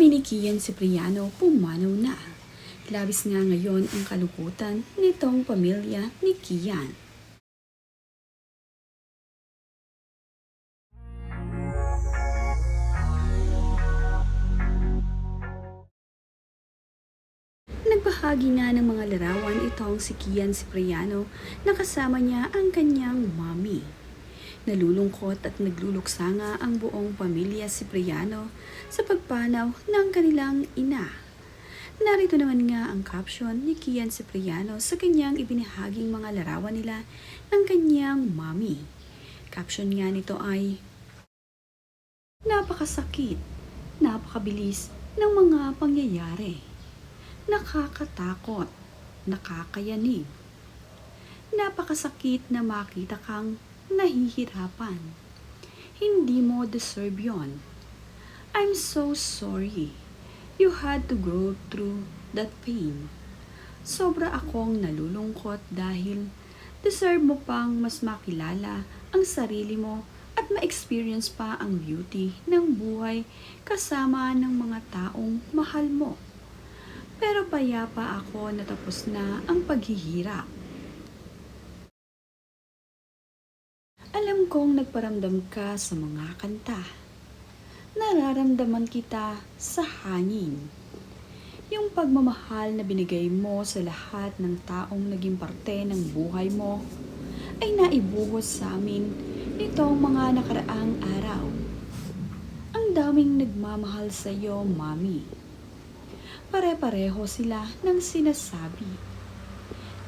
Mami ni Kian Cipriano pumanaw na. Labis nga ngayon ang kalungkutan nitong pamilya ni Kian. Nagbahagi nga ng mga larawan itong si Kian Cipriano na kasama niya ang kanyang mami. Nalulungkot at nagluluksa nga ang buong pamilya Cipriano sa pagpanaw ng kanilang ina. Narito naman nga ang caption ni Kian Cipriano sa kanyang ibinahaging mga larawan nila ng kanyang mami. Caption nga nito ay, "Napakasakit, napakabilis ng mga pangyayari. Nakakatakot, nakakayanig. Napakasakit na makita kang nahihirapan. Hindi mo deserve yon. I'm so sorry. You had to go through that pain. Sobra akong nalulungkot dahil deserve mo pang mas makilala ang sarili mo at ma-experience pa ang beauty ng buhay kasama ng mga taong mahal mo. Pero payapa ako na tapos na ang paghihirap. Alam kong nagparamdam ka sa mga kanta. Nararamdaman kita sa hangin. Yung pagmamahal na binigay mo sa lahat ng taong naging parte ng buhay mo ay naibuhos sa amin nitong mga nakaraang araw. Ang daming nagmamahal sa iyo, Mami. Pare-pareho sila ng sinasabi.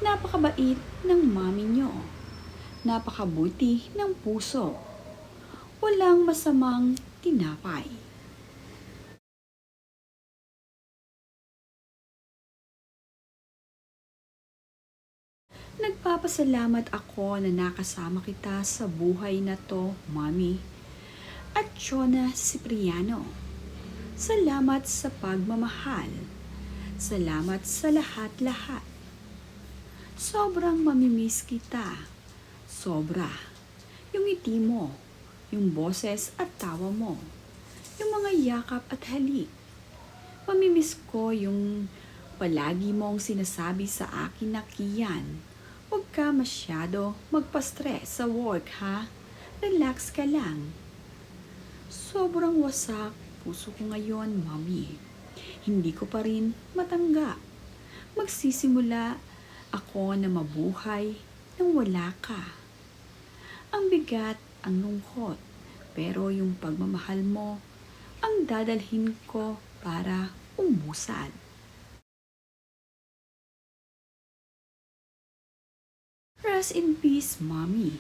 Napakabait ng mami nyo. Napakabuti ng puso. Walang masamang tinapay." Nagpapasalamat ako na nakasama kita sa buhay na to, Mami. At Chona Cipriano. Salamat sa pagmamahal. Salamat sa lahat-lahat. Sobrang mamimiss kita. Sobra. Yung ngiti mo, yung boses at tawa mo, yung mga yakap at halik. Mamimiss ko yung palagi mong sinasabi sa akin na, "Kian, huwag ka masyado magpa-stress sa work, ha? Relax ka lang." Sobrang wasak puso ko ngayon, Mami. Hindi ko pa rin matanggap. Magsisimula ako na mabuhay nang wala ka. Ang bigat, ang lungkot, pero yung pagmamahal mo, ang dadalhin ko para umusad. Rest in peace, Mami.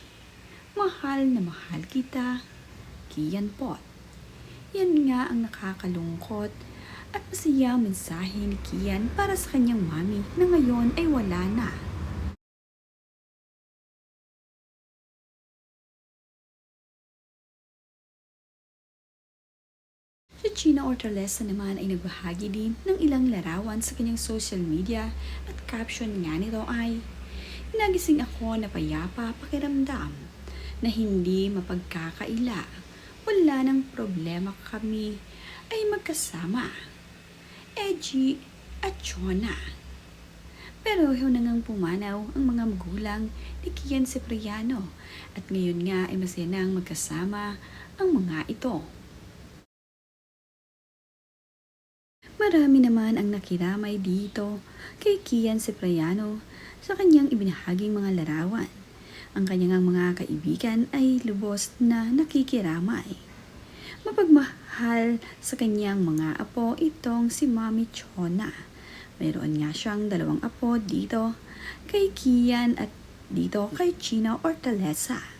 Mahal na mahal kita, Kian Pot. Yan nga ang nakakalungkot at masayang mensahe ni Kian para sa kanyang mami na ngayon ay wala na. Si Gina Hortaleza naman ay nagbahagi din ng ilang larawan sa kanyang social media at caption nga nito ay, "Nagising ako na payapa pakiramdam na hindi mapagkakaila. Wala ng problema kami ay magkasama. Edgy at Chona." Pero na ngang pumanaw ang mga magulang ni Kian Cipriano at ngayon nga ay masaya nang magkasama ang mga ito. Marami naman ang nakiramay dito kay Kian Cipriano sa kanyang ibinahaging mga larawan. Ang kanyang mga kaibigan ay lubos na nakikiramay. Mapagmahal sa kanyang mga apo itong si Mami Chona. Mayroon nga siyang 2 apo dito kay Kian at dito kay Gina Hortaleza.